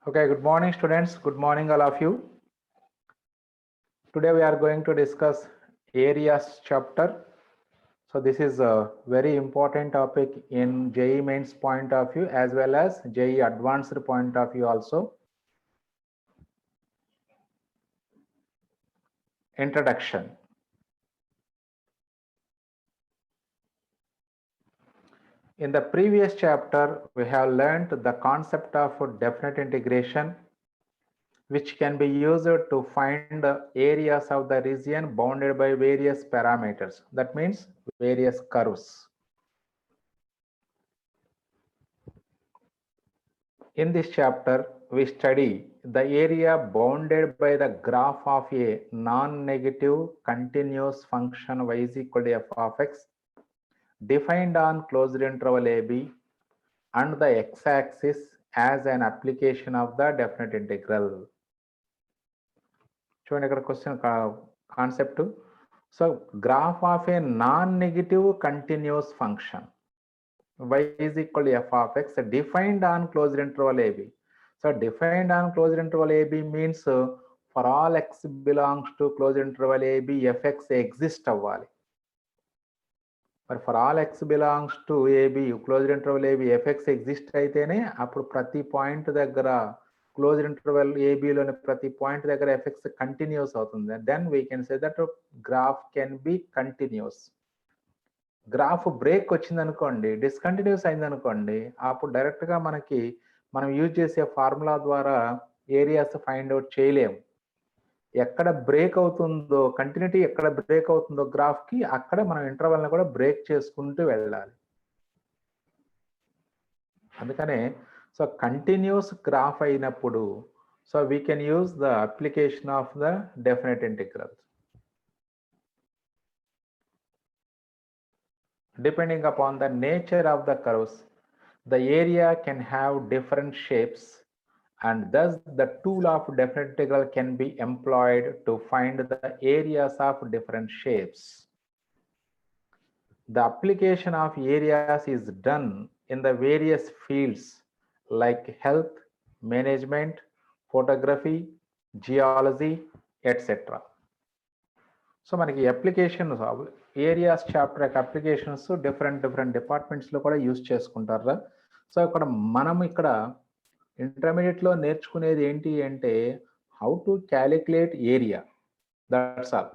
Okay, good morning students. Good morning all of you. Today we are going to discuss areas chapter. So this is a very important topic in JEE mains point of view as well as JEE advanced point of view also. Introduction. In the previous chapter, we have learned the concept of definite integration, which can be used to find areas of the region bounded by various parameters. That means various curves. In this chapter, we study the area bounded by the graph of a non-negative continuous function y is equal to f of x defined on closed interval AB and the x-axis as an application of the definite integral. చూడండి ఇక్కడ question concept. So graph of A non negative continuous function y is equal to f of x defined on closed interval AB. So defined on closed interval AB means for all x belongs to closed interval AB, fx exist అవ్వాలి. But for all x belongs to AB, closed interval AB, fx exist అయితేనే అప్పుడు ప్రతి point దగ్గర closed interval ఏబిలోని ప్రతి point దగ్గర fx continuous అవుతుంది. Then we can say that graph can be continuous. Graph break వచ్చింది అనుకోండి, డిస్కంటిన్యూస్ అయింది అనుకోండి, అప్పుడు డైరెక్ట్గా మనం యూజ్ చేసే ఫార్ములా ద్వారా ఏరియాస్ ఫైండ్ అవుట్ చేయలేము. ఎక్కడ బ్రేక్ అవుతుందో, కంటిన్యూటీ ఎక్కడ బ్రేక్ అవుతుందో గ్రాఫ్కి, అక్కడ మనం ఇంటర్వెల్ని కూడా బ్రేక్ చేసుకుంటూ వెళ్ళాలి. అందుకనే సో కంటిన్యూస్ గ్రాఫ్ అయినప్పుడు so we can use the application of the definite integral. Depending upon the nature of the curves, the area can have different shapes, and thus the tool of definite integral can be employed to find the areas of different shapes. The application of areas is done in the various fields like health, management, photography, geology, etc. So మనకి applications areas chapter యొక్క applications different డిపార్ట్మెంట్స్లో కూడా use చేసుకుంటారా. So మనం ఇక్కడ ఇంటర్మీడియట్లో నేర్చుకునేది ఏంటి అంటే how to calculate area, that's all.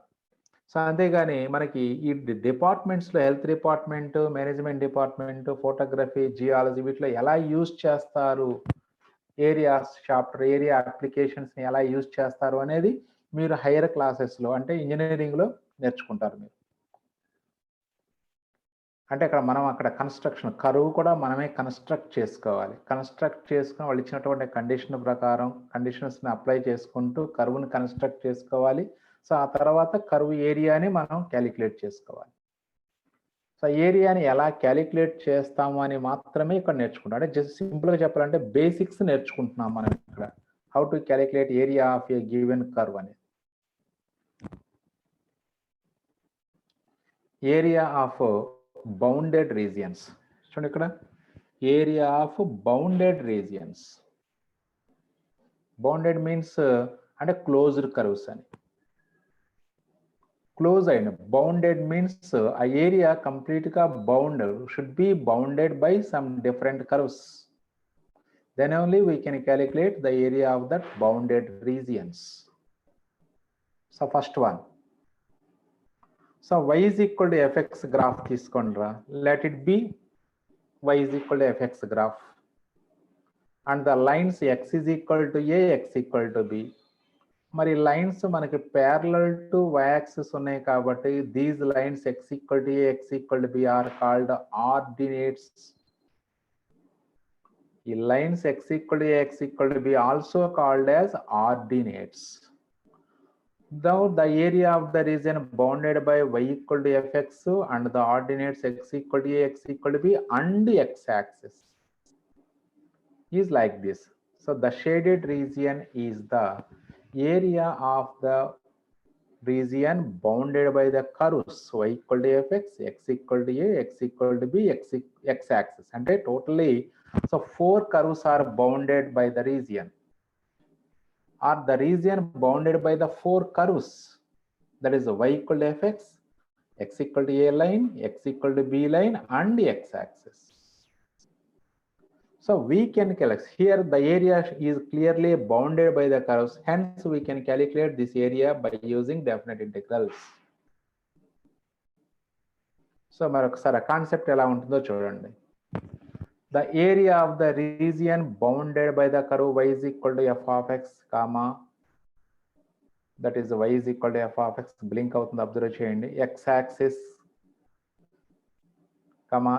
So అంతేగాని మనకి ఈ డిపార్ట్మెంట్స్లో health department, management department, photography, geology వీటిలో ఎలా యూజ్ చేస్తారు ఏరియాస్ చాప్టర్, ఏరియా అప్లికేషన్స్ని ఎలా యూజ్ చేస్తారు అనేది మీరు హైయర్ క్లాసెస్లో అంటే ఇంజనీరింగ్లో నేర్చుకుంటారు. మీరు అంటే అక్కడ కన్స్ట్రక్షన్ కరువు కూడా మనమే కన్స్ట్రక్ట్ చేసుకోవాలి. కన్స్ట్రక్ట్ చేసుకుని వాళ్ళు ఇచ్చినటువంటి కండిషన్ ప్రకారం కండిషన్స్ని అప్లై చేసుకుంటూ కరువుని కన్స్ట్రక్ట్ చేసుకోవాలి. సో ఆ తర్వాత కరువు ఏరియాని మనం క్యాలిక్యులేట్ చేసుకోవాలి. సో ఏరియాని ఎలా క్యాలిక్యులేట్ చేస్తాము అని మాత్రమే ఇక్కడ నేర్చుకుంటాం. అంటే జస్ట్ సింపుల్గా చెప్పాలంటే బేసిక్స్ నేర్చుకుంటున్నాం మనం ఇక్కడ. How to calculate area of a given curve అనేది. ఏరియా ఆఫ్ బౌండెడ్ రీజియన్స్ చూడండి ఇక్కడ, area of bounded regions. Bounded means అంటే క్లోజ్డ్ కర్వ్స్ అని. క్లోజ్ అయిన బౌండెడ్ మీన్స్ ఆ ఏరియా కంప్లీట్గా bounded, should be bounded by some different curves. Then only we can calculate the area of that bounded regions. So first one, so y is equal to fx graph తీసుకోండిరా. Let it be y is equal to fx graph and the lines x is equal to a, x equal to b. మరి lines మనకి parallel to y axis ఉన్నాయి కాబట్టి these lines x equal to a, x equal to b are called ordinates. ఈ lines x equal to a, x equal to b also called as ordinates. Though the area of the region bounded by y equal to fx and the ordinates x equal to a, x equal to b and x-axis is like this. So the shaded region is the area of the region bounded by the curves y equal to fx, x equal to a, x equal to b, x-axis. And totally, so 4 curves are bounded by the region. or the region bounded by the four curves, that is y equal to fx, x equal to a line, x equal to b line, and x-axis. So we can calculate here the area is clearly bounded by the curves, hence we can calculate this area by using definite integrals. So మరొకసారి concept ఎలా ఉంటుందో చూడండి. The area of the region bounded by the curve y is equal to f of x, comma, that is y is equal to f of x, blink అవుతుంది observe చేయండి, x-axis, comma,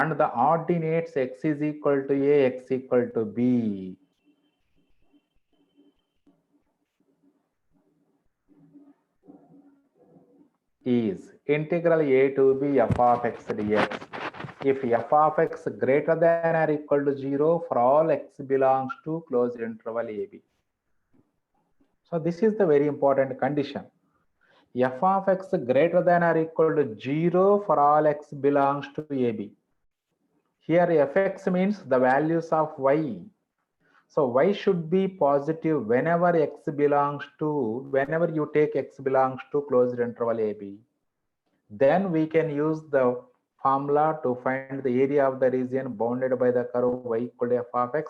and the ordinates x is equal to a, x equal to b. Is integral a to b f of x dx if f of x greater than or equal to 0 for all x belongs to closed interval ab. So this is the very important condition. F of x greater than or equal to 0 for all x belongs to ab. Here fx means the values of y. So y should be positive whenever whenever you take x belongs to closed interval ab. Then we can use the formula to find the area of the region bounded by the curve y equal to f of x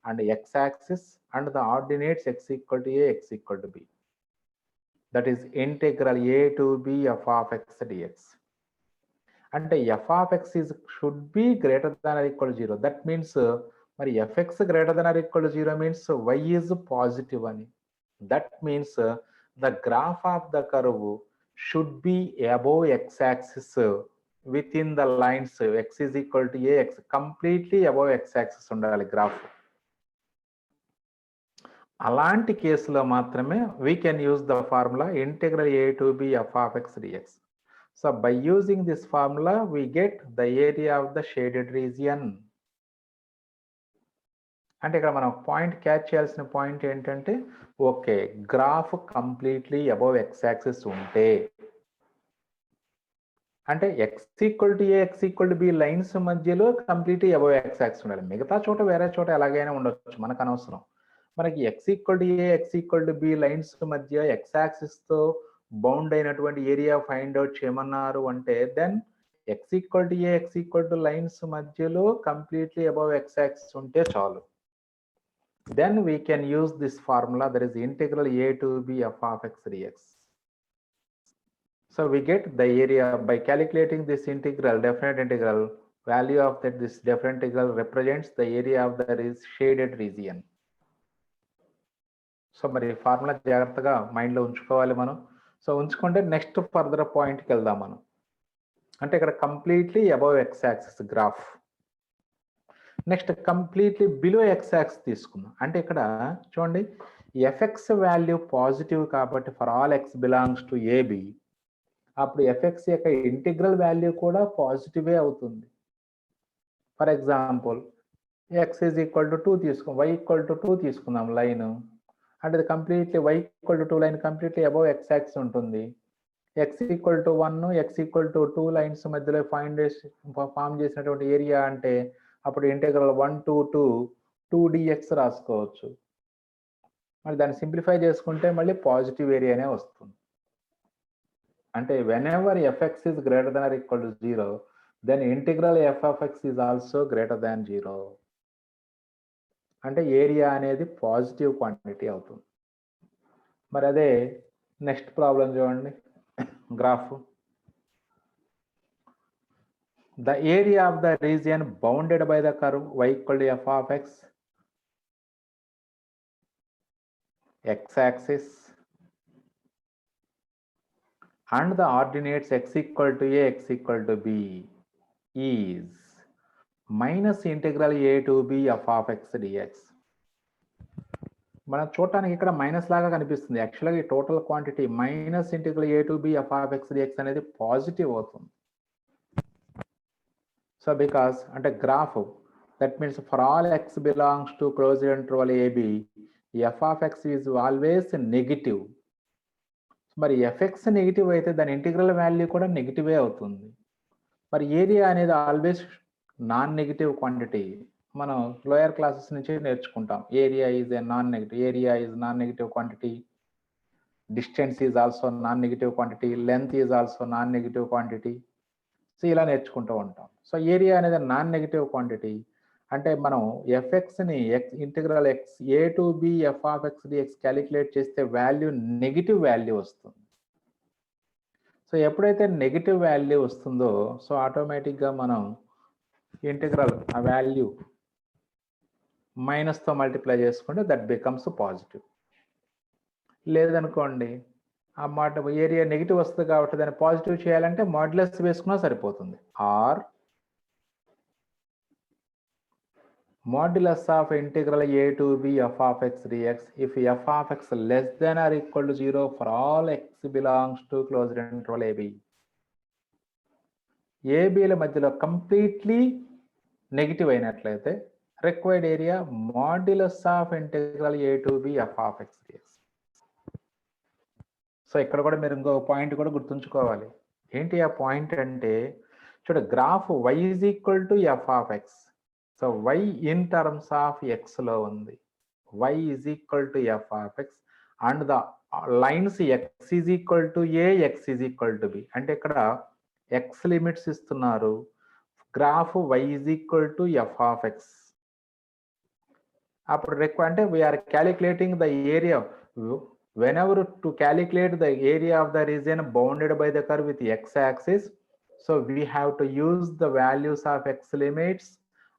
and x-axis and the ordinates x equal to a, x equal to b. That is integral a to b f of x dx. And f of x should be greater than or equal to 0. That means మరి fx greater than or equal to 0 means y is positive అని. That means the graph of the curve should be above x-axis within the lines x is equal to a, x completely above x-axis ఉండాలి graph. అలాంటి కేసులో మాత్రమే we can use the formula integral a to b f of x dx. So by using this formula we get the area of the shaded region. అంటే ఇక్కడ మనం point catch చేయాల్సిన point ఏంటంటే okay graph completely above x axis ఉంటే అంటే X equal to a, x equal to b lines మధ్యలో completely above x axis ఉండాలి. మిగతా చోట వేరే చోట ఎలాగైనా ఉండొచ్చు, మనకు అనవసరం. మనకి x equal to a, x equal to b lines మధ్య ఎక్స్ యాక్సిస్ తో బౌండ్ అయినటువంటి ఏరియా ఫైండ్ అవుట్ చేయమన్నారు అంటే then x equal to a, x equal to lines మధ్యలో కంప్లీట్లీ అబౌవ్ ఎక్స్ యాక్సిస్ ఉంటే చాలు. Then we can use this formula, that is integral a to b f of x dx. So we get the area by calculating this integral, definite integral value of this definite integral represents the area of the shaded region. So మరి formula జాగ్రత్తగా మైండ్లో ఉంచుకోవాలి మనం. So ఉంచుకుంటే next further పాయింట్కి వెళ్దాం మనం. అంటే ఇక్కడ completely above x axis graph, next completely below x axis తీసుకుందాం. అంటే ఇక్కడ చూడండి ఎఫ్ఎక్స్ వాల్యూ పాజిటివ్ కాబట్టి for all x belongs to a b, అప్పుడు ఎఫ్ఎక్స్ యొక్క ఇంటిగ్రల్ వాల్యూ కూడా పాజిటివే అవుతుంది. For example x is equal to 2 తీసుకుందాం, వై ఈక్వల్ టు 2 తీసుకుందాం లైన్, అంటే ఇది completely y equal to 2 line completely above x axis ఉంటుంది. X equal to 1, x equal to 2 lines మధ్యలో ఫామ్ చేసినటువంటి ఏరియా అంటే అప్పుడు ఇంటిగ్రల్ 1 to 2 dx రాసుకోవచ్చు. మరి దాన్ని సింప్లిఫై చేసుకుంటే మళ్ళీ పాజిటివ్ ఏరియానే వస్తుంది. అంటే whenever f x is greater than or equal to 0 then integral f of x is also greater than 0. అంటే ఏరియా అనేది పాజిటివ్ క్వాంటిటీ అవుతుంది. మరి అదే నెక్స్ట్ ప్రాబ్లం చూడండి, graph. The area of the region bounded by the curve y equal to f of x, x-axis, and the ordinates x equal to a, x equal to b is minus integral a to b f of x dx. మనం చూడటానికి ఇక్కడ minus లాగా కనిపిస్తుంది, యాక్చువల్గా ఈ total quantity minus integral a to b f of x dx అనేది positive అవుతుంది. So because అంటే graph that means for all x belongs to closed interval ab f of x is always negative. మరి fx negative అయితే దాని integral value కూడా నెగిటివే అవుతుంది. మరి area అనేది ఆల్వేస్ నాన్ నెగిటివ్ క్వాంటిటీ, మనం లోయర్ క్లాసెస్ నుంచి నేర్చుకుంటాం. Area is a non negative, area is non negative quantity, distance is also non negative quantity, length is also non negative quantity. So ఇలా నేర్చుకుంటూ ఉంటాం. సో ఏరియా అనేది non negative quantity అంటే మనం ఎఫ్ఎక్స్ని integral x a to b f of x dx calculate చేస్తే value negative value వస్తుంది. So ఎప్పుడైతే నెగిటివ్ వాల్యూ వస్తుందో సో ఆటోమేటిక్గా మనం ఇంటిగ్రల్ ఆ వాల్యూ మైనస్తో మల్టిప్లై చేసుకుంటే దట్ బికమ్స్ పాజిటివ్. లేదనుకోండి ఆ మాట ఏరియా నెగిటివ్ వస్తుంది కాబట్టి దాన్ని పాజిటివ్ చేయాలంటే మాడ్యులస్ వేసుకున్నా సరిపోతుంది. Or modulus of integral a to b f of x dx if f of x less than or equal to 0 for all x belongs to closed interval ab. ఏబీల మధ్యలో completely negative అయినట్లయితే required area modulus of integral a to b f of x d x. So ఇక్కడ కూడా మీరు ఇంకో point కూడా గుర్తుంచుకోవాలి. ఏంటి ఆ పాయింట్ అంటే చూడ graph y is equal to f of x. So y in terms of x లో ఉంది, y is equal to f of x and the lines x is equal to a, x is equal to b. అంటే ఇక్కడ x limits ఇస్తున్నారు, graph y is equal to f of x. అప్పుడు అంటే we are calculating the area whenever to calculate the area of the region bounded by the curve with x-axis. So we have to use the values of x limits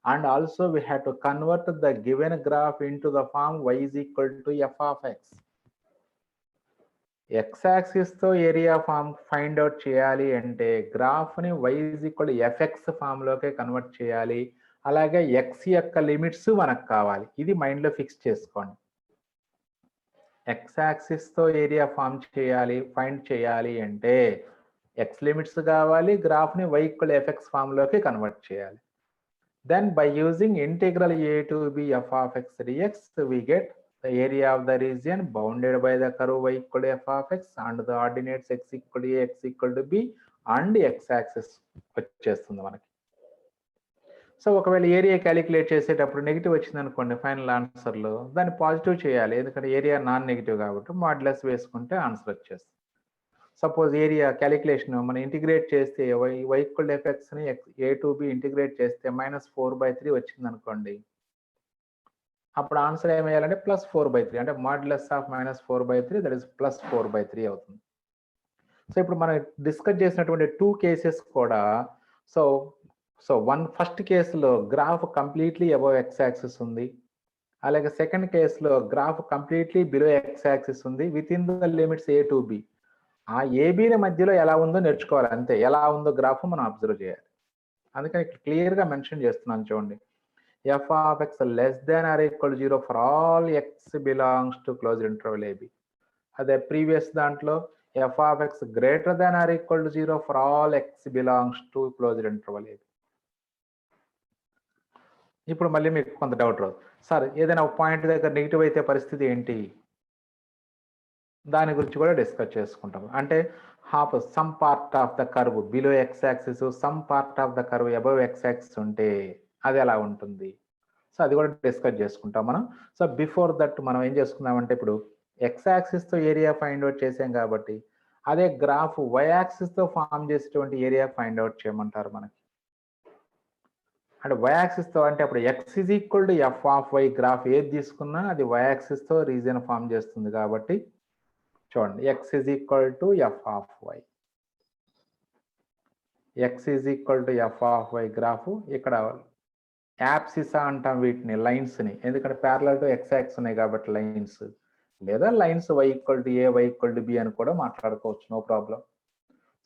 and also we have to convert the given graph into the form y is equal to f of x. x-axis తో area form find out చేయాలి అంటే గ్రాఫ్ని y is equal to fx ఫామ్లోకి convert చేయాలి. అలాగే x యొక్క limits మనకు కావాలి. ఇది మైండ్లో ఫిక్స్ చేసుకోండి. x-axis తో ఏరియా ఫామ్ చేయాలి, ఫైండ్ చేయాలి అంటే x లిమిట్స్ కావాలి, గ్రాఫ్ని y ఈక్వల్ fx ఫామ్లోకి కన్వర్ట్ చేయాలి. Then by using integral a to b f of x dx, we get the area of the region bounded by the curve y equal to f of x and the ordinates x equal to a, x equal to b and x-axis వచ్చేస్తుంది మనకి. So ఒకవేళ area calculate చేసేటప్పుడు negative వచ్చింది అనుకోండి final ఆన్సర్లో, దాన్ని positive చేయాలి. ఎందుకంటే area non negative కాబట్టి మాడ్యులస్ వేసుకుంటే ఆన్సర్ వచ్చేస్తుంది. సపోజ్ ఏరియా క్యాలిక్యులేషన్ మనం ఇంటిగ్రేట్ చేస్తే y ఈక్వల్ ఎఫ్ఎక్స్ని ఏ టు బి ఇంటిగ్రేట్ చేస్తే -4/3 వచ్చింది అనుకోండి, అప్పుడు ఆన్సర్ ఏం వేయాలంటే +4/3 అంటే మాడ్యులస్ ఆఫ్ -4/3 దట్ ఈస్ +4/3 అవుతుంది. సో ఇప్పుడు మనం డిస్కస్ చేసినటువంటి 2 కేసెస్ కూడా సో ఫస్ట్ కేసులో graph completely above x axis ఉంది, అలాగే సెకండ్ కేసులో graph completely below x axis ఉంది within the limits a to b. ఆ ఏబీల మధ్యలో ఎలా ఉందో నేర్చుకోవాలి అంతే. ఎలా ఉందో గ్రాఫ్ మనం అబ్జర్వ్ చేయాలి. అందుకని ఇక్కడ క్లియర్గా మెన్షన్ చేస్తున్నాను చూడండి, f of x less than or equal 0 for all x belongs to close interval a b. అదే ప్రీవియస్ దాంట్లో f of x greater than or equal 0 for all x belongs to close interval a b. ఇప్పుడు మళ్ళీ మీకు కొంత doubt రాదు, sir ఏదైనా ఒక point దగ్గర నెగిటివ్ అయితే పరిస్థితి ఏంటి, దాని గురించి కూడా డిస్కస్ చేసుకుంటాం. అంటే half some part of the curve below x axis, some part of the curve above x axis ఉంటే అది ఎలా ఉంటుంది, సో అది కూడా డిస్కస్ చేసుకుంటాం మనం. సో బిఫోర్ దట్ మనం ఏం చేసుకుందామంటే ఇప్పుడు ఎక్స్ యాక్సిస్తో ఏరియా ఫైండ్ అవుట్ చేసాం కాబట్టి అదే గ్రాఫ్ వై యాక్సిస్తో ఫామ్ చేసేటువంటి ఏరియా ఫైండ్ అవుట్ చేయమంటారు మనకి. అంటే వై యాక్సిస్తో అంటే అప్పుడు x is equal to f of y graph ఏది తీసుకున్నా అది వై యాక్సిస్తో రీజియన్ ఫామ్ చేస్తుంది కాబట్టి చూడండి x is equal to f of y, x is equal to f of y graph. ఇక్కడ యాప్సిసా అంటాం వీటిని, లైన్స్ని, ఎందుకంటే ప్యారలల్ టు ఎక్స్ యాక్సిస్ ఉన్నాయి కాబట్టి లైన్స్, లేదా lines y equal to a, y equal to b అని కూడా మాట్లాడుకోవచ్చు, నో ప్రాబ్లం.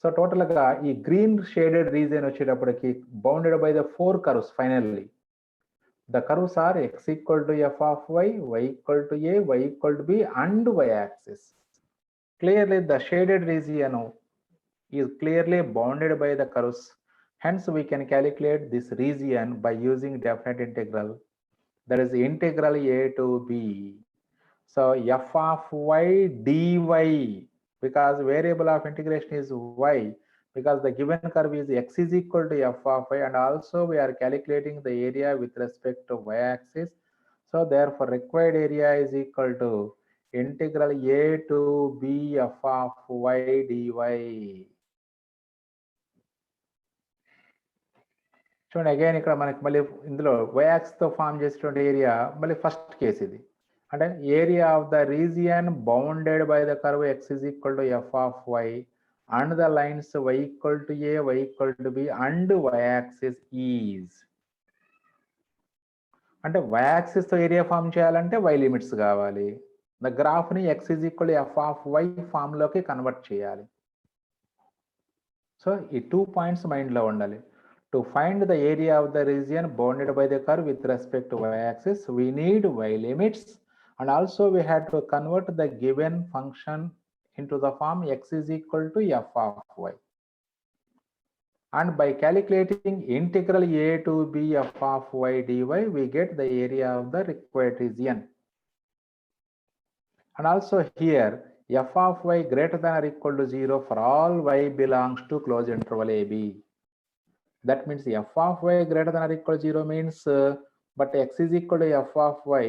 సో టోటల్గా ఈ గ్రీన్ షేడెడ్ రీజియన్ వచ్చేటప్పటికి bounded by the 4 curves finally. The curves are x equal to f of y, y equal to a, y equal to b and y axis. Clearly the shaded region is clearly bounded by the curves, hence we can calculate this region by using definite integral, that is integral a to b. So f of y dy, because variable of integration is y, because the given curve is x is equal to f of y, and also we are calculating the area with respect to y-axis. So therefore required area is equal to integral a to b f of y dy. చూడండి again ఇక్కడ మనకి మళ్ళీ ఇందులో y-axis తో form చేసేటువంటి area మళ్ళీ first case ఇది, అంటే area of the region bounded by the curve x is equal to f of y and the lines y equal to a, y equal to b and y-axis is. అంటే y-axis తో area form చేయాలంటే y limits కావాలి, the graph ని x is equal to f of y form లోకి convert చేయాలి. So ఈ 2 points mind లో ఉండాలి. To find the area of the region bounded by the curve with respect to y-axis, we need y limits, and also we had to convert the given function into the form x is equal to f of y. And by calculating integral a to b f of y dy, we get the area of the required region. And also here, f of y greater than or equal to 0 for all y belongs to closed interval ab. That means f of y greater than or equal to 0 means but x is equal to f of y,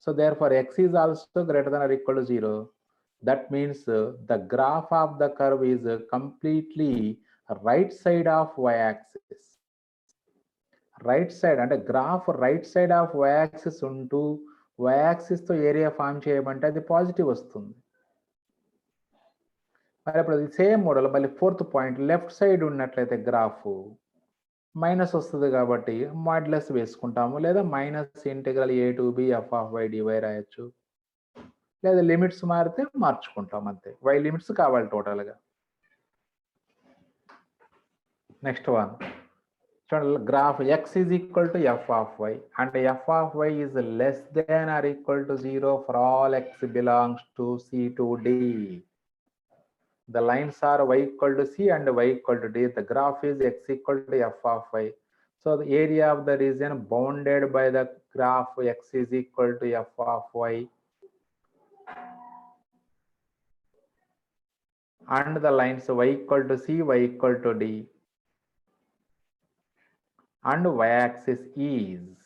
so therefore x is also greater than or equal to 0. That means the graph of the curve is completely right side of y-axis. Right side అంటే graph right side of y-axis ఉంటూ y-axis తో area form చేయమంటే అది positive వస్తుంది. మరి ఇప్పుడు అది same model మళ్ళీ ఫోర్త్ పాయింట్ లెఫ్ట్ సైడ్ ఉన్నట్లయితే గ్రాఫ్ మైనస్ వస్తుంది కాబట్టి మాడ్యులస్ వేసుకుంటాము, లేదా minus integral a to b f of y d y రాయొచ్చు, లేదా లిమిట్స్ మారితే మార్చుకుంటాం అంతే. వై లిమిట్స్ కావాలి టోటల్గా. నెక్స్ట్ వన్ చూడండి, graph x is equal to f of y and f of y is less than or equal to 0 for all x belongs to c to d. The lines are y equal to c and y equal to d. The graph is x equal to f of y. So the area of the region bounded by the graph x is equal to f of y and the lines y equal to c, y equal to d and y-axis is,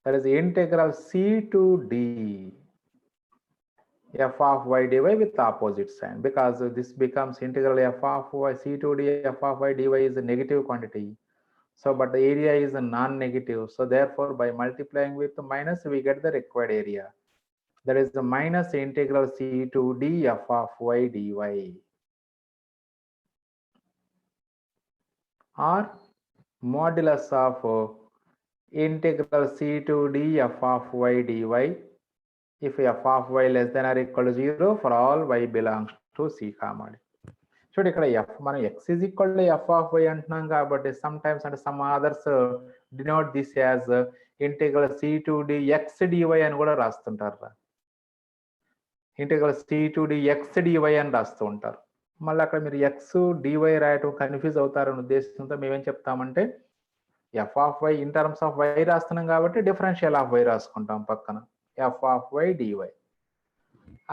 that is integral c to d f of y dy with opposite sign, because this becomes integral f of y c to d f of y dy is a negative quantity. So but the area is a non-negative, so therefore by multiplying with minus we get the required area, that is the minus integral c to d f of y dy, or modulus of integral c to d f of y dy if f of y less than or equal to 0 for all y belongs to c comma d. చూడండి ఇక్కడ f మనం x is equal to f of y అంటున్నాం కాబట్టి some times అంటే some others denote this as integral c to d x dy అని కూడా రాస్తుంటారు. Integral c to d x dy అని రాస్తూ ఉంటారు. మళ్ళీ అక్కడ మీరు ఎక్స్ డివై రాయటం కన్ఫ్యూజ్ అవుతారనే ఉద్దేశంతో మేమేం చెప్తామంటే f of y in terms of y రాస్తున్నాం కాబట్టి డిఫరెన్షియల్ ఆఫ్ వై రాసుకుంటాం పక్కన, ఎఫ్ ఆఫ్ వై డివై.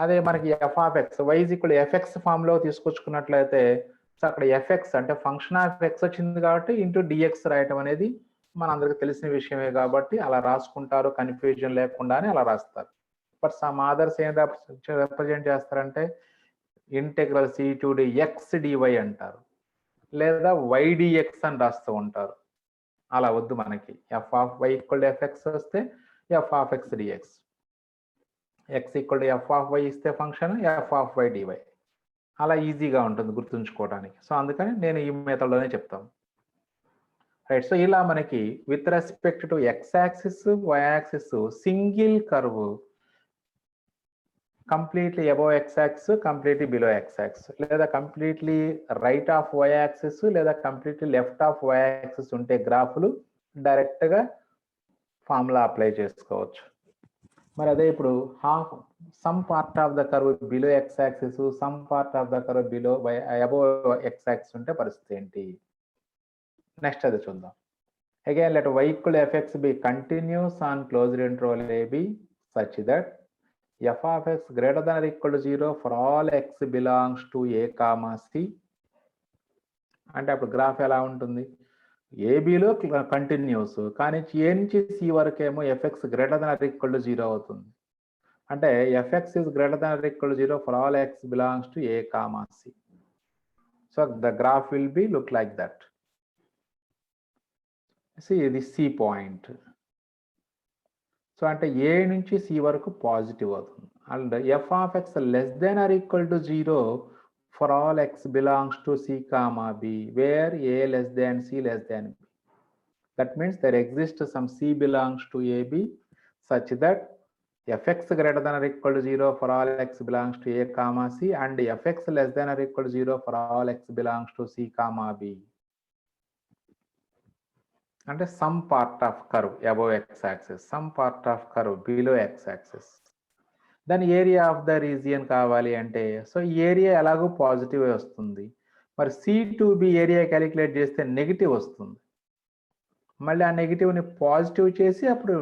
అదే మనకి f of x y is equal f x form లో తీసుకొచ్చుకున్నట్లయితే సో అక్కడ ఎఫ్ఎక్స్ అంటే ఫంక్షన్ ఆఫ్ ఎక్స్ వచ్చింది కాబట్టి ఇంటూ డిఎక్స్ రాయటం అనేది మనందరికి తెలిసిన విషయమే కాబట్టి అలా రాసుకుంటారు, కన్ఫ్యూజన్ లేకుండా అని అలా రాస్తారు. బట్ సమ్ అదర్స్ ఏం రిప్రజెంట్ చేస్తారంటే integral c to d x dy అంటారు, లేదా వైడిఎక్స్ అని రాస్తూ ఉంటారు. అలా వద్దు మనకి. F of y equal to f x వస్తే f of x dx, x equal to f of y ఇస్తే function f of y dy, అలా ఈజీగా ఉంటుంది గుర్తుంచుకోవడానికి. సో అందుకని నేను ఈ మెథడ్లోనే చెప్తాను. రైట్, సో ఇలా మనకి with respect to x axis y axis single curve completely above x axis, completely below x axis, లేదా completely right of y axis, లేదా completely left of y axis ఉంటే గ్రాఫ్లు డైరెక్ట్గా ఫార్ములా అప్లై చేసుకోవచ్చు. మరి అదే ఇప్పుడు some part of the curve below x axis, some part of the curve below above x axis ఉంటే పరిస్థితి ఏంటి? నెక్స్ట్ అది చూద్దాం. Again let y equal to fx be continuous on closed interval ab such that f of x greater than or equal to 0 for all x belongs to a comma c అంటే అప్పుడు graph ఎలా ఉంటుంది, ఏబిలో continuous, కానీ a నుంచి c వరకేమో f x greater than or equal to 0 అవుతుంది. అంటే f x is greater than or equal to 0 for all x belongs to a comma c. So the graph will be look like that. C ఇది c point. So అంటే a నుంచి c వరకు positive అవుతుంది. And f of x less than or equal to 0 for all x belongs to c comma b, wear A less than c less than b. That means there exist some c belongs to a b such that fx greater than or equal to 0 for all x belongs to a comma c and fx less than or equal to 0 for all x belongs to c comma b. అంటే some part of curve above x axis, some part of curve below x axis. దాని area of the region కావాలి అంటే, so ఈ area ఎలాగో positive వస్తుంది, మరి C2B area calculate చేస్తే negative వస్తుంది. మళ్ళీ ఆ నెగిటివ్ని పాజిటివ్ చేసి అప్పుడు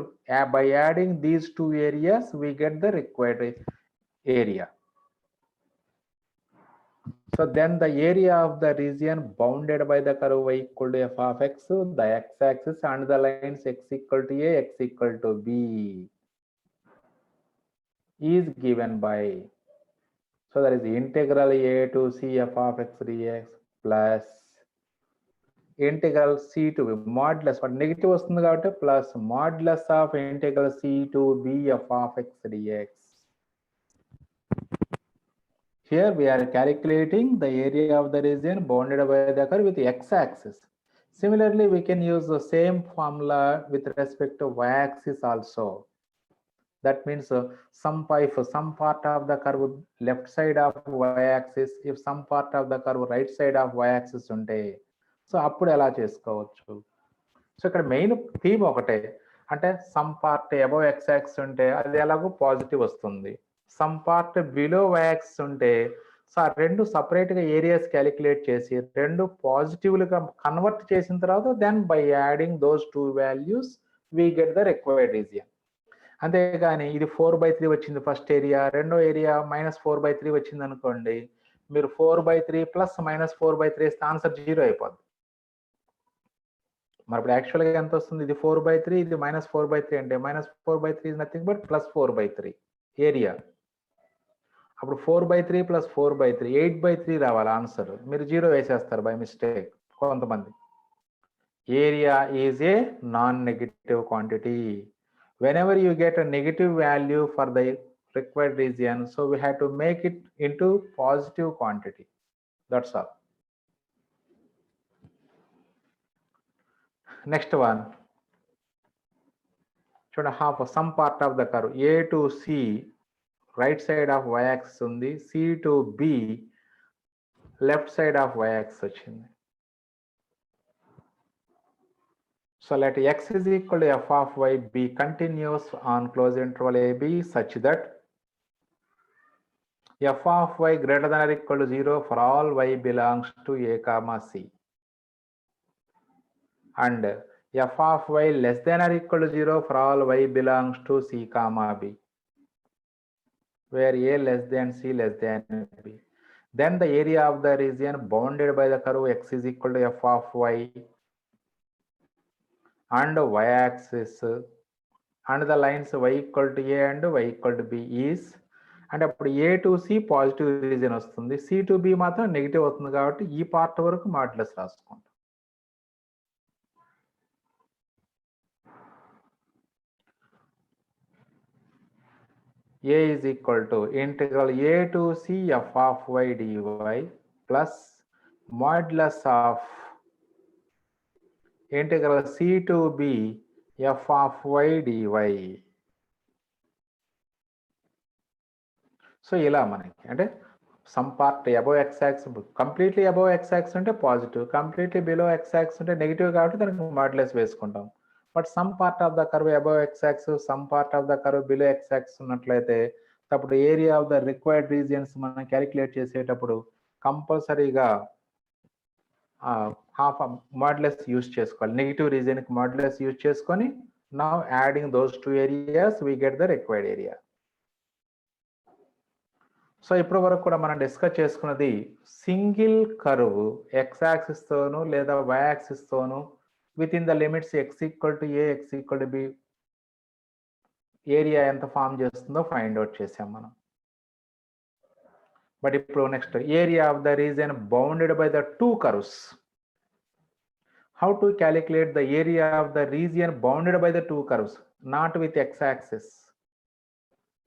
by adding these two areas we get the required area. So then the area of the region bounded by the curve y equal to f of x, the x axis and the lines x equal to a, x equal to b is given by, so that is integral a to c f of x dx plus integral c to b modulus, వాటి negative వస్తుంది కాబట్టి plus modulus of integral c to b f of x d x. Here we are calculating the area of the region bounded by the curve with x-axis. Similarly, we can use the same formula with respect to y-axis also. That means if some part of the curve left side of y-axis, if some part of the curve right side of y-axis ఉంటే so అప్పుడు ఎలా చేసుకోవచ్చు. So ఇక్కడ main theme ఒకటే, అంటే some part above x axis ఉంటే అది ఎలాగో పాజిటివ్ వస్తుంది, some part below y axis ఉంటే సో ఆ రెండు సపరేట్గా ఏరియాస్ క్యాలిక్యులేట్ చేసి రెండు పాజిటివ్లుగా కన్వర్ట్ చేసిన తర్వాత then by adding those two values we get the required region. అంతేగాని ఇది 4/3 వచ్చింది ఫస్ట్ ఏరియా, రెండో ఏరియా -4/3 వచ్చింది అనుకోండి, మీరు 4/3 ప్లస్ -4/3 వేస్తే ఆన్సర్ 0 అయిపోద్ది. మరి ఇప్పుడు యాక్చువల్గా ఎంత వస్తుంది, ఇది 4/3 ఇది -4/3 అంటే -4/3 ఇస్ నథింగ్ బట్ +4/3 ఏరియా. అప్పుడు 4/3 + 4/3 8/3 రావాలి ఆన్సర్, మీరు 0 వేసేస్తారు బై మిస్టేక్ కొంతమంది. Area is a non negative quantity. whenever you get a negative value for the required region, so we have to make it into positive quantity. That's all. Next one, should have some part of the curve A to C right side of y-axis undi, C to B left side of y-axis ochindi. So let x is equal to f of y be continuous on closed interval AB such that f of y greater than or equal to 0 for all y belongs to a comma c, and f of y less than or equal to 0 for all y belongs to c comma b, where a less than c less than b. Then the area of the region bounded by the curve x is equal to f of y and y-axis and the lines y equal to a and y equal to b is, అంటే అప్పుడు ఏ to C positive reason వస్తుంది, C to B మాత్రం negative అవుతుంది కాబట్టి ఈ part వరకు modulus రాసుకుంటాం. A is equal to integral a to c f of y dy plus modulus of integral c to b f of y dy. So ఇలా మనకి అంటే some part above x axis, completely above x axis ఉంటే positive, completely below x axis ఉంటే negative కాబట్టి దానికి modulus వేసుకుంటాం. But some part of the curve above x axis, some part of the curve below x axis ఉన్నట్లయితే అప్పుడు area of the required regions మనం calculate చేసేటప్పుడు కంపల్సరీగా హాఫ్ మాడ్యులస్ యూజ్ చేసుకోవాలి, నెగిటివ్ రీజియన్కి మాడ్యులస్ యూజ్ చేసుకొని now adding those two areas we get the required area. So ఇప్పటి వరకు కూడా మనం డిస్కస్ చేసుకున్నది సింగిల్ కర్వ్ ఎక్స్ యాక్సిస్ తోను లేదా వై యాక్సిస్ తోను with in the limits x equal to a x equal to B area ఎంత form చేస్తుందో ఫైండ్ అవుట్ చేసాం మనం. బట్ ఇప్పుడు next area of the region bounded by the two curves. How to calculate the area of the region bounded by the two curves, not with x-axis,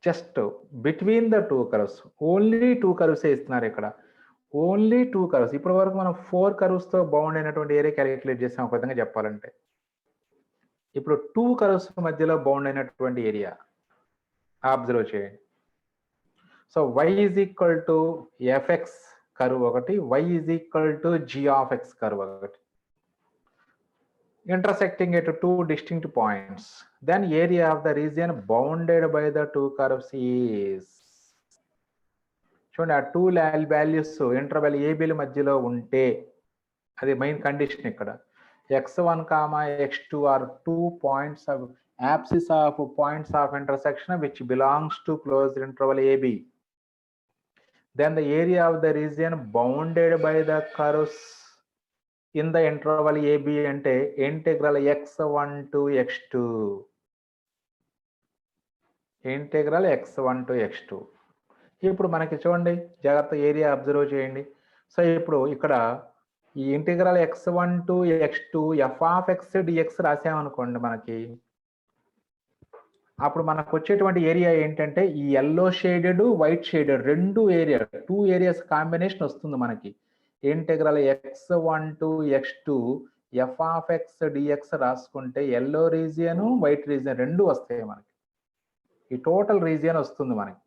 just between the two curves. Only two curves ఇస్తున్నారు ఇక్కడ, only two curves. ఇప్పటి వరకు మనం 4 curves తో bound అయినటువంటి area calculate చేసాం ఒక విధంగా చెప్పాలంటే. ఇప్పుడు 2 curves మధ్యలో బౌండ్ అయినటువంటి ఏరియా అబ్జర్వ్ చేయండి. So y is equal to fx curve ఒకటి, y is equal to g of x curve ఒకటి, intersecting at two distinct points. Then area of the region bounded by the two curves is, చూడండి ఆ two values interval ఏబిల మధ్యలో ఉంటే అది main condition ఇక్కడ. x1, x2 are 2 points of axis of points of intersection which belongs to closed interval AB. Then the area of the region bounded by the curves in the interval AB అంటే integral x1 to x2, integral x1 to x2. ఇప్పుడు మనకి చూడండి జాగ్రత్త area observe చేయండి. So ఇప్పుడు ఇక్కడ ఈ integral x1 to x2 f of x dx రాసామనుకోండి మనకి, అప్పుడు మనకు వచ్చేటువంటి ఏరియా ఏంటంటే ఈ ఎల్లో షేడెడ్ వైట్ షేడెడ్ రెండు ఏరియా, 2 ఏరియాస్ కాంబినేషన్ వస్తుంది మనకి. Integral x1 to x2 f of x dx రాసుకుంటే ఎల్లో రీజియన్ వైట్ రీజియన్ రెండు వస్తాయి మనకి, ఈ టోటల్ రీజియన్ వస్తుంది మనకి.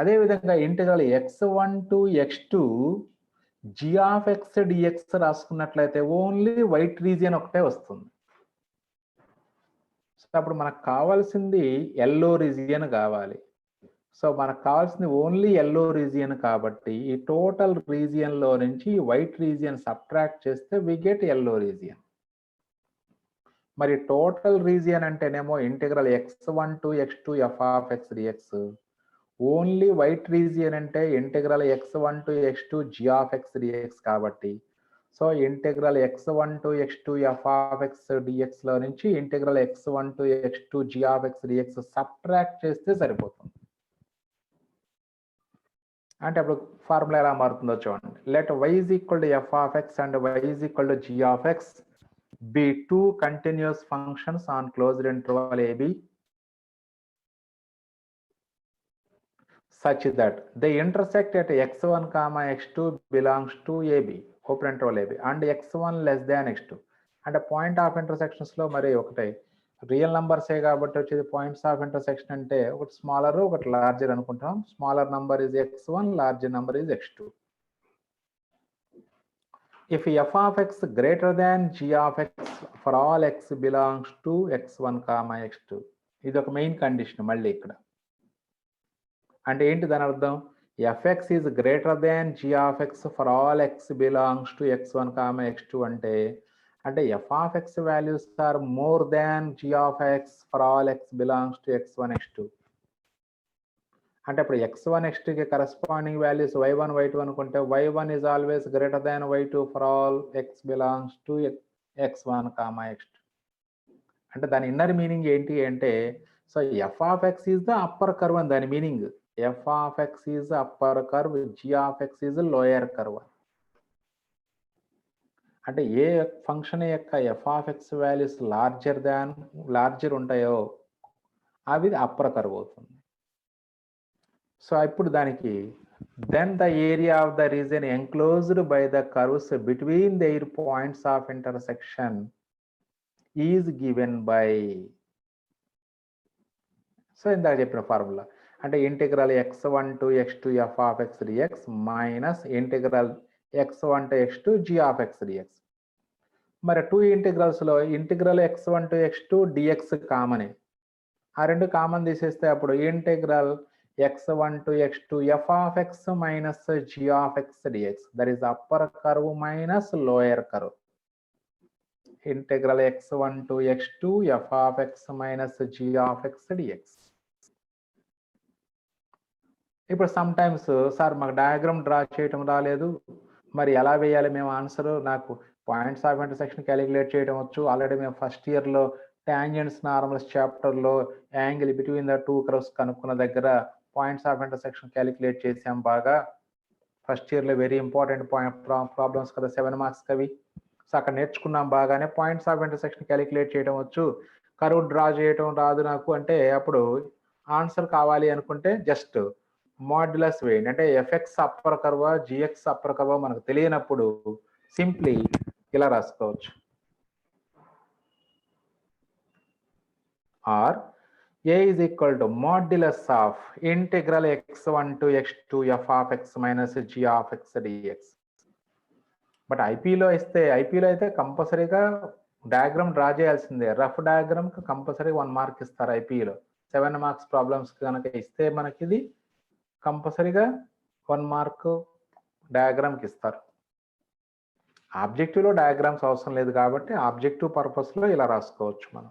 అదేవిధంగా integral x1 to x2 g of x dx రాసుకున్నట్లయితే ఓన్లీ వైట్ రీజియన్ ఒకటే వస్తుంది. సో అప్పుడు మనకు కావాల్సింది ఎల్లో రీజియన్ కావాలి. సో మనకు కావాల్సింది ఓన్లీ ఎల్లో రీజియన్ కాబట్టి ఈ టోటల్ రీజియన్ లో నుంచి వైట్ రీజియన్ సబ్ట్రాక్ట్ చేస్తే వి గెట్ ఎల్లో రీజియన్. మరి టోటల్ రీజియన్ అంటేనేమో integral x1 to x2 f of x dx, only white region అంటే integral x1 to x2 g of x dx కాబట్టి, so integral x1 to x2 f of x dx లో నుంచి integral x1 to x2 g of x dx subtract చేస్తే సరిపోతుంది. అంటే అప్పుడు formula ఎలా మారుతుందో చూడండి. Let y is equal to f of x and y is equal to g of x be two continuous functions on closed interval AB such that they intersect at x1, x2 belongs to AB, open interval AB, and x1 less than x2. అంటే point of intersections లో మరి ఒకటి real నంబర్సే కాబట్టి వచ్చేది points of intersection అంటే ఒకటి smaller ఒకటి larger అనుకుంటాం. Smaller number is x1, larger number is x2. If f of x greater than g of x for all x belongs to x1, x2, ఇది ఒక మెయిన్ కండిషన్ మళ్ళీ ఇక్కడ. అంటే ఏంటి దాని అర్థం? fx is greater than g of x for all x belongs to x1, x2 అంటే f of x values are more than g of x for all x belongs to x1, x2. అంటే ఇప్పుడు x1, x2 కి corresponding values y1, y2 అనుకుంటే y1 is always greater than y2 for all x belongs to x1, x2. అంటే దాని inner meaning ఏంటి అంటే, so f of x is the upper curve అని దాని meaning. f of x is upper curve, g of x is lower curve. అంటే ఏ function యొక్క f of x values larger ఉంటాయో అవి అప్పర్ కర్వ్ అవుతుంది. సో ఇప్పుడు దానికి then the area of the region enclosed by the curves between their points of intersection is given by, so ఇందాక చెప్పిన ఫార్ములా అంటే integral x1 to x2 f of x dx minus integral x1 to x2 g of x dx. మరి two integrals లో integral x1 to x2 dx కామనే, ఆ రెండు common తీసేస్తే అప్పుడు integral x1 to x2 f of x minus g of x dx, that is upper curve minus lower curve. Integral x1 to x2 f of x minus g of x dx. ఇప్పుడు some times sir మాకు diagram draw చేయటం రాలేదు, మరి ఎలా వేయాలి మేము answer, నాకు points of intersection calculate చేయడం వచ్చు, ఆల్రెడీ మేము ఫస్ట్ ఇయర్లో టాంజెంట్స్ నార్మల్స్ చాప్టర్లో angle between the two curves కనుక్కున్న దగ్గర పాయింట్స్ ఆఫ్ ఇంటర్సెక్షన్ క్యాలిక్యులేట్ చేసాం బాగా, ఫస్ట్ ఇయర్లో వెరీ ఇంపార్టెంట్ ప్రాబ్లమ్స్ కదా, 7 మార్క్స్ అవి. సో అక్కడ నేర్చుకున్నాం బాగానే, పాయింట్స్ ఆఫ్ ఇంటర్సెక్షన్ క్యాలిక్యులేట్ చేయడం వచ్చు, కర్వ్ డ్రా చేయడం రాదు నాకు అంటే అప్పుడు ఆన్సర్ కావాలి అనుకుంటే జస్ట్ మాడ్యులస్ వేయండి. అంటే ఎఫ్ఎక్స్ అప్పర్ కర్వా జిఎక్స్ అప్పర్ కర్వా మనకు తెలియనప్పుడు సింప్లీ ఇలా రాసుకోవచ్చు. Or A is equal to modulus of integral x1 to x2 f of x minus g of x dx. But ఐపీలో అయితే కంపల్సరీగా డయాగ్రామ్ డ్రా చేయాల్సిందే. రఫ్ డయాగ్రామ్ కంపల్సరీ 1 మార్క్ ఇస్తారు ఐపీలో. 7 మార్క్స్ ప్రాబ్లమ్స్ కనుక ఇస్తే మనకి ఇది కంపల్సరీగా 1 మార్క్ డయాగ్రామ్కి ఇస్తారు. ఆబ్జెక్టివ్లో డయాగ్రామ్స్ అవసరం లేదు కాబట్టి ఆబ్జెక్టివ్ పర్పస్లో ఇలా రాసుకోవచ్చు మనం.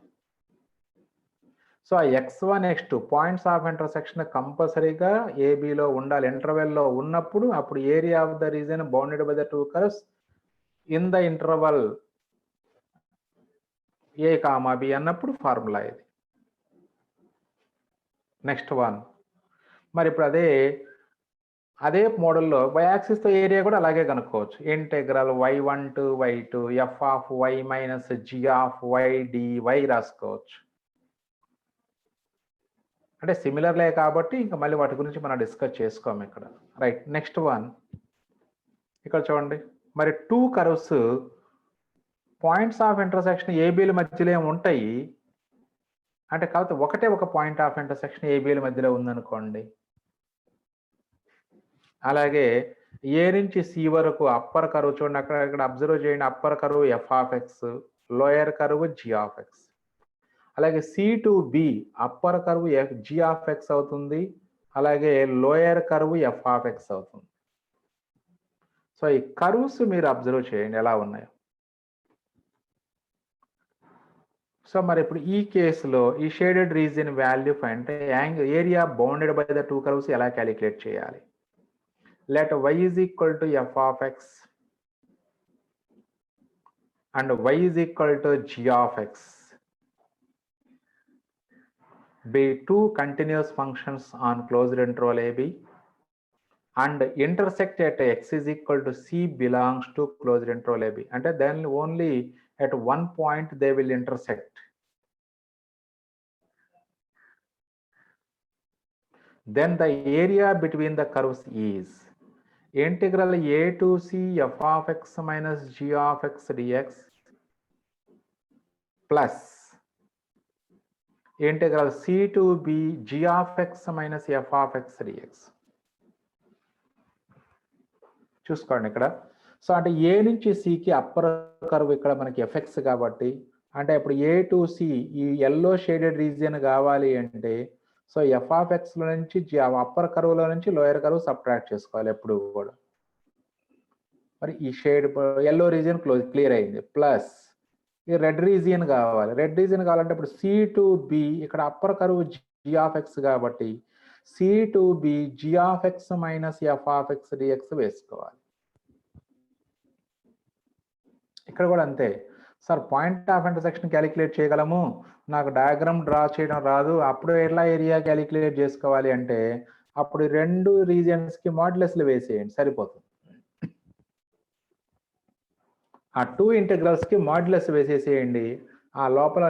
సో ఆ x1 x2 points of intersection కంపల్సరీగా ఏబిలో ఉండాలి. ఇంటర్వెల్లో ఉన్నప్పుడు అప్పుడు area of the region bounded by the two curves in the interval a comma b అన్నప్పుడు ఫార్ములా ఇది. నెక్స్ట్ వన్, మరి ఇప్పుడు అదే మోడల్లో y యాక్సిస్ తో ఏరియా కూడా అలాగే కనుక్కోవచ్చు. Integral y1 to y2 f of y minus g of y dy రాసుకోవచ్చు. అంటే సిమిలర్లే కాబట్టి ఇంకా మళ్ళీ వాటి గురించి మనం డిస్కస్ చేసుకోము ఇక్కడ. రైట్, నెక్స్ట్ వన్ ఇక్కడ చూడండి, మరి two curves points of intersection ఏబిల మధ్యలో ఉంటాయి అంటే, కాకపోతే ఒకటే ఒక పాయింట్ ఆఫ్ ఇంటర్సెక్షన్ ఏబిల మధ్యలో ఉందనుకోండి. అలాగే ఏ నుంచి సి వరకు అప్పర్ కర్వ్ చూడండి, ఇక్కడ అబ్జర్వ్ చేయండి, upper curve f of x, lower curve g of x. అలాగే C to B upper curve g of x అవుతుంది, అలాగే lower curve f of x అవుతుంది. సో ఈ కర్వ్స్ మీరు అబ్జర్వ్ చేయండి ఎలా ఉన్నాయో. సో మరి ఇప్పుడు ఈ కేసులో ఈ షేడెడ్ రీజియన్ వాల్యూ అంటే area bounded by the two curves ఎలా క్యాలిక్యులేట్ చేయాలి? Let y is equal to f of x and y is equal to G of X be two continuous functions on closed interval AB and intersect at x is equal to c belongs to closed interval AB. And then only at one point they will intersect. Then the area between the curves is integral a to c f of x minus g of x dx plus integral c to b g of x minus f of x dx. చూసుకోండి ఇక్కడ. So అంటే a నుంచి సికి upper curve ఇక్కడ మనకి effects కాబట్టి, అంటే ఇప్పుడు ఏ టు సి ఈ ఎల్లో షేడెడ్ రీజియన్ కావాలి అంటే, సో ఎఫ్ ఆఫ్ ఎక్స్ లో నుంచి అప్పర్ కర్వ్ లో నుంచి లోయర్ కర్వ్ సబ్ట్రాక్ట్ చేసుకోవాలి ఎప్పుడు కూడా. మరి ఈ షేడ్ ఎల్లో రీజియన్ క్లియర్ అయింది. ప్లస్ ఈ రెడ్ రీజియన్ కావాలి. రెడ్ రీజియన్ కావాలంటే ఇప్పుడు సి టు బి ఇక్కడ upper curve g of x కాబట్టి c to b g of x minus f of x dx వేసుకోవాలి. ఇక్కడ కూడా అంతే sir, point of intersection calculate చేయగలము, నాకు డయాగ్రామ్ డ్రా చేయడం రాదు, అప్పుడు ఎలా ఏరియా క్యాలిక్యులేట్ చేసుకోవాలి అంటే అప్పుడు రెండు రీజియన్స్కి మాడ్యులస్లు వేసేయండి సరిపోతుంది. ఆ టూ ఇంటెగ్రల్స్కి మాడ్యులస్ వేసేసేయండి. ఆ లోపల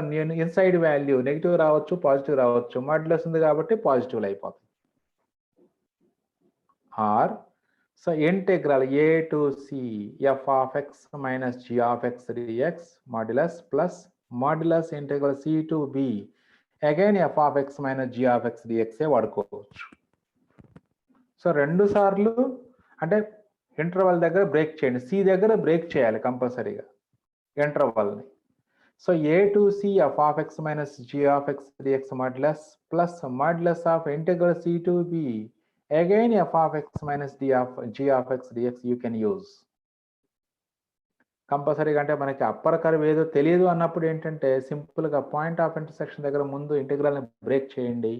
ఇన్సైడ్ వాల్యూ నెగిటివ్ రావచ్చు, పాజిటివ్ రావచ్చు, మాడ్యులస్ ఉంది కాబట్టి పాజిటివ్లు అయిపోతుంది. Or so integral a to c f of x minus g of x dx modulus plus modulus integral c to b again f of x minus g of x డిఎక్సే వాడుకోవచ్చు. So 2 సార్లు అంటే interval దగ్గర break చేయండి, C దగ్గర break చేయాలి కంపల్సరీగా ఇంటర్వల్ని. So a to c f of x minus g of x dx modulus plus modulus of integral c to b again f of x minus g of x dx you can use. కంపల్సరీగా అంటే మనకి upper curve ఏదో తెలియదు అన్నప్పుడు ఏంటంటే సింపుల్గా point of intersection దగ్గర ముందు ఇంటెగ్రల్ని బ్రేక్ చేయండి,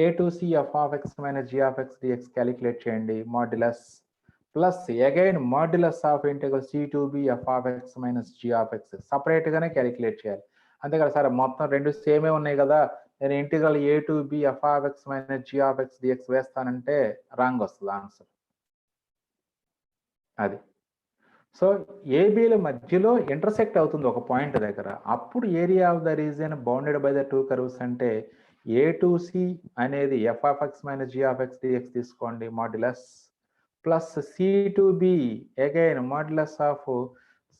a to c f of x minus g of x dx calculate చేయండి modulus plus again modulus of integral c to b f of x minus g of x separate గానే calculate చేయాలి. అంతే కదా sir, మొత్తం రెండు సేమే ఉన్నాయి కదా, నేను integral a to b f of x minus g of x dx వేస్తానంటే రాంగ్ వస్తుంది ఆన్సర్. అది సో ఏబీల మధ్యలో ఇంటర్సెక్ట్ అవుతుంది ఒక పాయింట్ దగ్గర, అప్పుడు area of the region bounded by the two curves అంటే ఏ టు సి అనేది f of x minus g of x dx తీసుకోండి modulus plus c to b again modulus of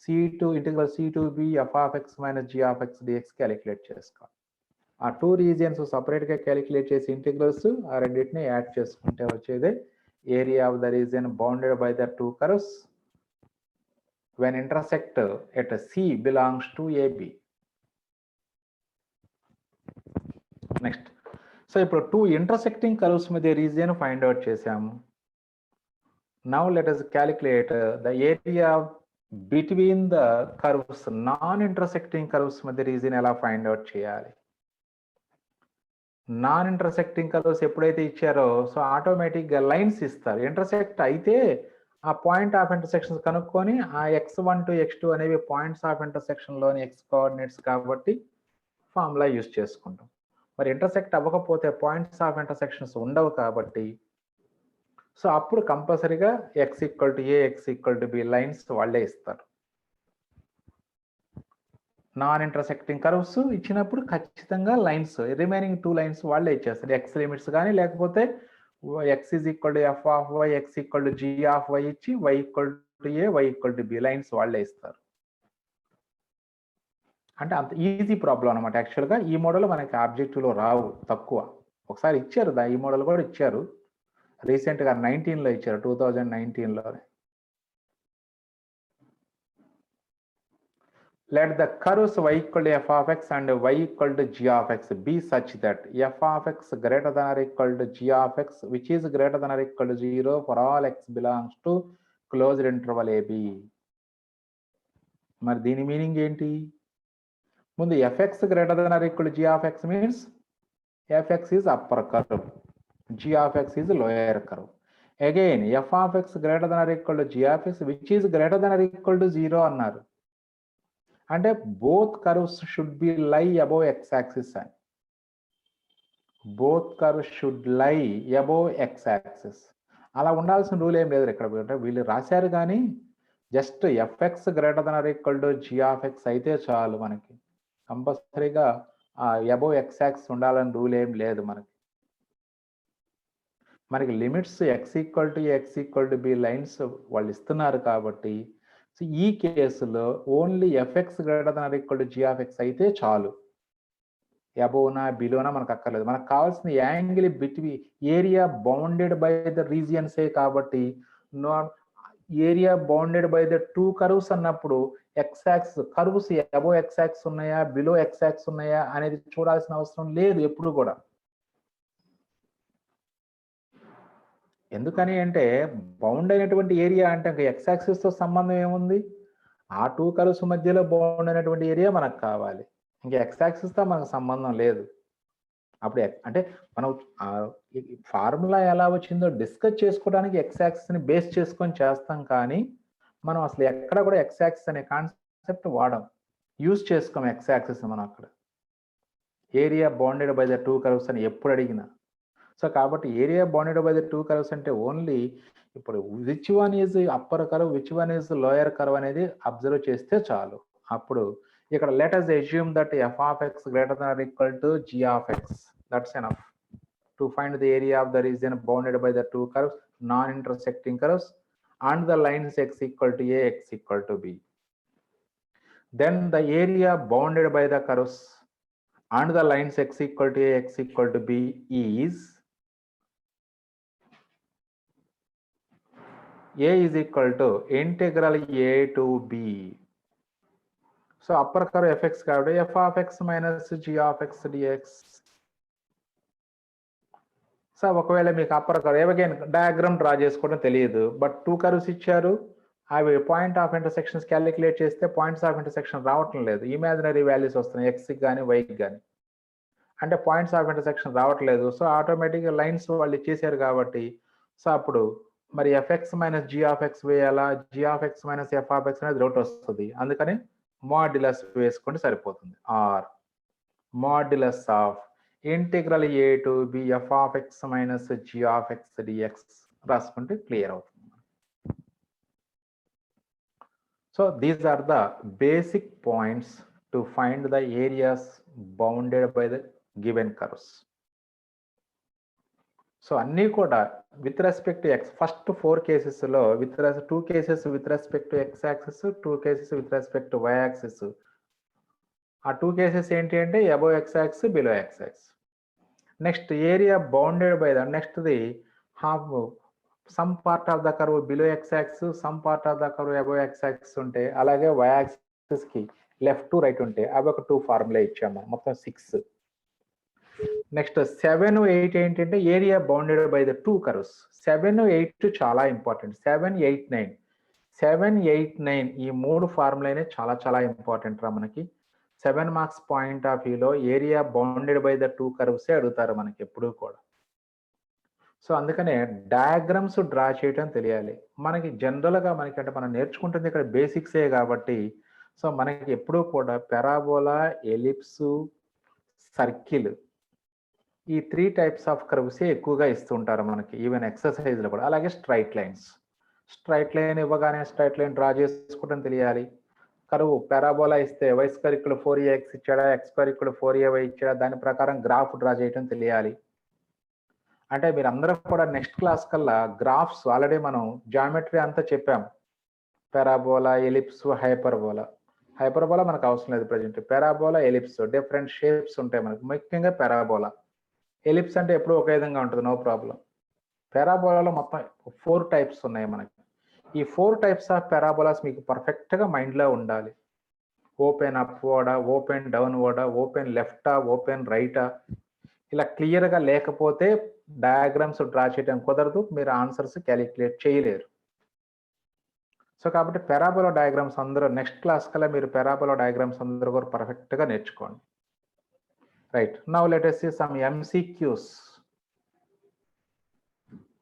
c to integral c to b f of x minus g of x dx calculate చేసుకోవాలి. ఆ two regions సపరేట్గా calculate చేసి integrals ఆ రెండింటిని add చేసుకుంటే వచ్చేది area of the region bounded by the two curves when intersect at C belongs to AB. Next. So ఇప్పుడు two intersecting curves మధ్య region find out చేసాము. Now let us calculate the area between the curves, non-intersecting curves మధ్య region ఎలా find out చేయాలి. Non intersecting curves ఎప్పుడైతే ఇచ్చారో so ఆటోమేటిక్గా lines ఇస్తారు, ఇంటర్సెక్ట్ అయితే ఆ పాయింట్ ఆఫ్ ఇంటర్సెక్షన్ కనుక్కొని ఆ x1 to x2 అనేవి పాయింట్స్ ఆఫ్ ఇంటర్సెక్షన్లోని x కోఆర్డినేట్స్ కాబట్టి ఫార్ములా యూజ్ చేసుకుంటాం. మరి ఇంటర్సెక్ట్ అవ్వకపోతే పాయింట్స్ ఆఫ్ ఇంటర్సెక్షన్స్ ఉండవు కాబట్టి సో అప్పుడు కంపల్సరీగా x equal to a x equal to b lines వాళ్ళే ఇస్తారు. నాన్ ఇంటర్సెక్టింగ్ కర్వ్స్ ఇచ్చినప్పుడు ఖచ్చితంగా లైన్స్ రిమైనింగ్ టూ లైన్స్ వాళ్ళే ఇచ్చేస్తారు, ఎక్స్ లిమిట్స్ కానీ లేకపోతే x is equal to f of y, x equal to g of y ఇచ్చి y equal to a, y equal to b lines వాళ్ళే ఇస్తారు. అంటే అంత ఈజీ ప్రాబ్లం అనమాట. యాక్చువల్గా ఈ మోడల్ మనకి ఆబ్జెక్టివ్లో రావు, తక్కువ. ఒకసారి ఇచ్చారు ఈ మోడల్ కూడా ఇచ్చారు రీసెంట్గా 19లో ఇచ్చారు, 2019లోనే. Let the curves y equal to f of x and y equal to g of x be such that f of x greater than or equal to g of x, which is greater than or equal to 0 for all x belongs to closed interval AB. మరి దీని meaning ఏంటి? ముందు fx greater than or equal to g of x means fx is upper curve, g of x is lower curve. Again f of x greater than or equal to g of x, which is greater than or equal to 0 అన్నారు. అంటే both curves should be లై above x axis అని. Both curves should లై above x axis. అలా ఉండాల్సిన rule ఏం లేదు ఇక్కడ. అంటే వీళ్ళు రాశారు కానీ just fx greater than or equal to g of x అయితే చాలు, మనకి కంపల్సరీగా అబోవ్ ఎక్స్ యాక్సిస్ ఉండాలని రూల్ ఏం లేదు మనకి. మనకి limits x equal to x equal to b lines వాళ్ళు ఇస్తున్నారు కాబట్టి సో ఈ కేసులో only fx greater than or equal to g of x అయితే చాలు, అబోనా బిలోనా మనకు అక్కర్లేదు. మనకు కావాల్సిన angle between area bounded by the రీజియన్సే కాబట్టి area bounded by the two curves అన్నప్పుడు ఎక్స్ యాక్స్ కర్వ్స్ అబో ఎక్స్ యాక్స్ ఉన్నాయా బిలో ఎక్స్ యాక్స్ ఉన్నాయా అనేది చూడాల్సిన అవసరం లేదు ఎప్పుడు కూడా. ఎందుకని అంటే బౌండ్ అయినటువంటి ఏరియా అంటే ఎక్స్ యాక్సిస్ తో సంబంధం ఏముంది, ఆ టూ కర్వ్స్ మధ్యలో బౌండ్ అయినటువంటి ఏరియా మనకు కావాలి, ఇంకా ఎక్స్ యాక్సిస్ తో మనకు సంబంధం లేదు. అప్పుడు అంటే మనం ఫార్ములా ఎలా వచ్చిందో డిస్కస్ చేసుకోవడానికి ఎక్స్ యాక్సిస్ ని బేస్ చేసుకొని చేస్తాం, కానీ మనం అసలు ఎక్కడ కూడా ఎక్స్ యాక్సిస్ అనే కాన్సెప్ట్ వాడం, యూజ్ చేసుకోం ఎక్స్ యాక్సిస్ మనం అక్కడ. Area bounded by the two curves అని ఎప్పుడు అడిగినా సో కాబట్టి area bounded by the two curves అంటే ఓన్లీ ఇప్పుడు which one is upper curve which one is lower curve అనేది అబ్జర్వ్ చేస్తే చాలు. అప్పుడు ఇక్కడ let us assume that f of x greater than or equal to g of x, that's enough to find the area of the region bounded by the two curves, non-intersecting curves, and the lines x equal to a, x equal to b. Then the area bounded by the curves and the lines x equal to a, x equal to b is a is equal to integral a to b. So upper curve fx కాబట్టి f of x minus g of x dx. So ఒకవేళ మీకు upper curve again diagram draw చేసుకోవడం తెలియదు, but two curves ఇచ్చారు, అవి point of intersections calculate చేస్తే points of intersection రావటం లేదు, ఇమాజినరీ వాల్యూస్ వస్తున్నాయి ఎక్స్కి కానీ వైకి కానీ. అంటే పాయింట్స్ ఆఫ్ ఇంటర్సెక్షన్ రావట్లేదు. సో ఆటోమేటిక్గా లైన్స్ వాళ్ళు ఇచ్చేసారు కాబట్టి సో అప్పుడు మరి fx minus g of x వేయాలా, g of x minus f of x అనేది రౌట్ వస్తుంది. అందుకని మాడ్యులస్ వేసుకుంటే సరిపోతుంది. Or modulus of integral a to b f of x minus g of x dx రాసుకుంటే క్లియర్ అవుతుంది. So these are the basic points to find the areas bounded by the given curves. So అన్నీ కూడా with respect to x, first 4 కేసెస్లో with 2 cases with respect to x axis, 2 cases with respect to y axis. ఆ 2 cases ఏంటి అంటే above x axis, below x axis. Next area bounded by the నెక్స్ట్ది half some part of the curve below x axis, some part of the curve above x axis ఉంటే, అలాగే y axis కి left to right ఉంటే అవి ఒక 2 formula ఇచ్చాము, మొత్తం 6. Next 7, 8 ఏంటంటే area bounded by the 2 curves. 7, 8 చాలా ఇంపార్టెంట్. 7, 8, 9 7, 8, 9 ఈ 3 ఫార్ములానే చాలా చాలా ఇంపార్టెంట్ రా మనకి. 7 మార్క్స్ పాయింట్ ఆఫ్ వ్యూలో ఏరియా బౌండెడ్ బై ద 2 కర్వ్సే అడుగుతారు మనకి ఎప్పుడూ కూడా. సో అందుకనే డయాగ్రామ్స్ డ్రా చేయటం తెలియాలి మనకి. జనరల్గా మనకి అంటే మనం నేర్చుకుంటుంది ఇక్కడ బేసిక్సే కాబట్టి సో మనకి ఎప్పుడూ కూడా పెరాబోలా, ఎలిప్స్, సర్కిల్ ఈ 3 టైప్స్ ఆఫ్ కర్వ్స్ ఎక్కువగా ఇస్తుంటారు మనకి ఈవెన్ ఎక్సర్సైజ్లో కూడా. అలాగే స్ట్రైట్ లైన్స్, స్ట్రైట్ లైన్ ఇవ్వగానే స్ట్రైట్ లైన్ డ్రా చేసుకోవడం తెలియాలి. కరువు పెరాబోలా ఇస్తే వై స్క్వేర్ ఇక్కడ 4ax ఇచ్చాడా, ఎక్స్ స్క్వేర్ ఇక్కడ 4ay ఇచ్చాడా, దాని ప్రకారం గ్రాఫ్ డ్రా చేయడం తెలియాలి. అంటే మీరు అందరూ కూడా నెక్స్ట్ క్లాస్ కల్లా గ్రాఫ్స్ ఆల్రెడీ మనం జామెట్రీ అంతా చెప్పాం. Parabola, ellipse, hyperbola. హైపర్బోలా మనకు అవసరం లేదు present. Parabola, ellipse different shapes ఉంటాయి మనకు, ముఖ్యంగా పెరాబోలా. ఎలిప్స్ అంటే ఎప్పుడు ఒకే విధంగా ఉంటుంది, నో ప్రాబ్లం. పెరాబోలాలో మొత్తం 4 టైప్స్ ఉన్నాయి మనకి. ఈ 4 టైప్స్ ఆఫ్ పెరాబోలాస్ మీకు పర్ఫెక్ట్గా మైండ్లో ఉండాలి. ఓపెన్ అప్ వర్డా, ఓపెన్ డౌన్ వర్డా, ఓపెన్ లెఫ్టా, ఓపెన్ రైటా, ఇలా క్లియర్గా లేకపోతే డయాగ్రామ్స్ డ్రా చేయడం కుదరదు, మీరు ఆన్సర్స్ క్యాలిక్యులేట్ చేయలేరు. సో కాబట్టి పెరాబోలా డయాగ్రామ్స్ అందరూ నెక్స్ట్ క్లాస్ కల్లా మీరు పెరాబోలా డయాగ్రామ్స్ అందరూ కూడా పర్ఫెక్ట్గా నేర్చుకోండి. Right, now let us see some MCQs.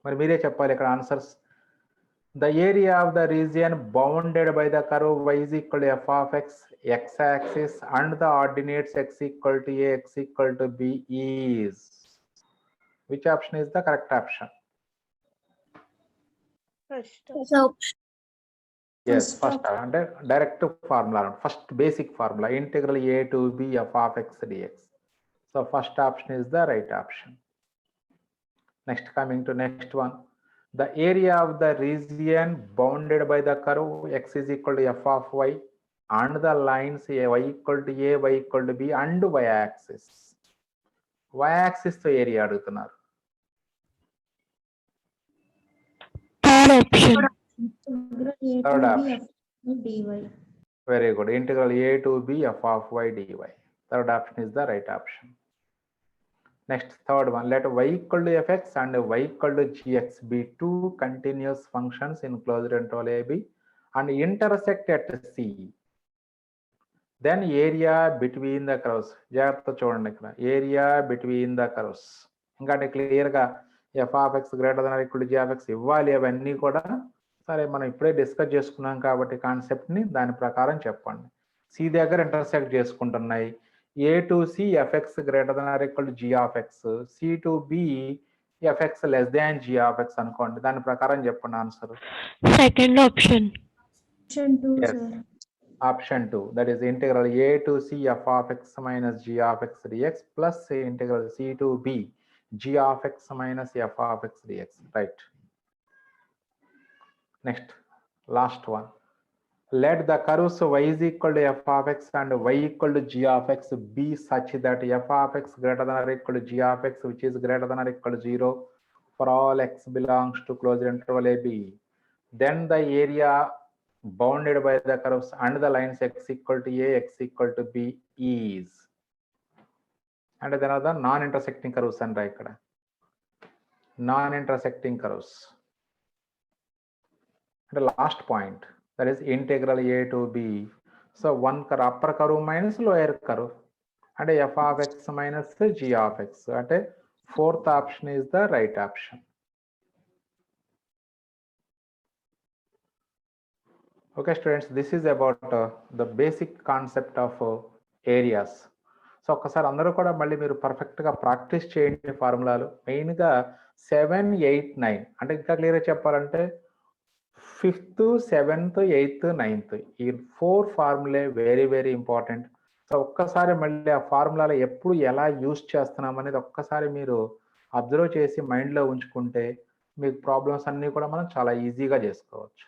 మరి మీరే చెప్పాలి ఇక్కడ answers. The area of the region bounded by the curve y is equal to f of x, x axis and the ordinates x equal to a, x equal to b is. Which option is the correct option? First option. Yes, first అంటే direct formula, first basic formula integral a to b f of x dx. So first option is the right option. Next, coming to next one. The area of the region bounded by the curve x is equal to f of y and the lines y equal to a, y equal to b and y axis. Y axis తో area అడుగుతున్నారు. Third option. Third option. Very good. Integral a to b f of y dy. Third option is the right option. Next, third one. Let y equal to fx and y equal to gx be 2 continuous functions in closed interval ab and intersect at c. Then area between the curves. జాగ్రత్త చూడండి ఇక్కడ, area between the curves. ఇంకా క్లియర్గా f of x greater than or equal to g of x ఇవ్వాలి. అవన్నీ కూడా సరే మనం ఇప్పుడే డిస్కస్ చేసుకున్నాం కాబట్టి కాన్సెప్ట్ని దాని ప్రకారం చెప్పండి. సి దగ్గర ఇంటర్సెక్ట్ చేసుకుంటున్నాయి. A to c fx greater than or equal to g of x, c to b fx less than g of x అనుకోండి. దాని ప్రకారం చెప్పండి answer. Second option. Yes. Option 2, that is integral a to c f of x minus g of x dx plus integral c to b g of x minus f of x dx. Right. Next, last one. Let the curves y is equal to f of x and y equal to g of x be such that f of x greater than or equal to g of x, which is greater than or equal to 0 for all x belongs to closed interval ab. Then the area bounded by the curves and the lines x equal to a, x equal to b is. And then other non-intersecting curves and ఇక్కడ non-intersecting curves. And the last point, that is integral a to b. So one curve upper curve minus lower curve. అంటే f of x minus g of x, అంటే fourth option is the right option. Okay students, this is about the basic concept of areas. So ఒక్కసారి అందరూ కూడా మళ్ళీ మీరు పర్ఫెక్ట్గా practice చేయండి ఫార్ములాలు. మెయిన్గా 7, 8, 9 అంటే ఇంకా క్లియర్గా చెప్పాలంటే 5th, 7th, 8th, 9th ఈ 4 formulae very very important. So ఒక్కసారి మళ్ళీ ఆ ఫార్ములాలు ఎప్పుడు ఎలా యూజ్ చేస్తున్నాం అనేది ఒక్కసారి మీరు అబ్జర్వ్ చేసి మైండ్లో ఉంచుకుంటే మీకు ప్రాబ్లమ్స్ అన్నీ కూడా మనం చాలా ఈజీగా చేసుకోవచ్చు.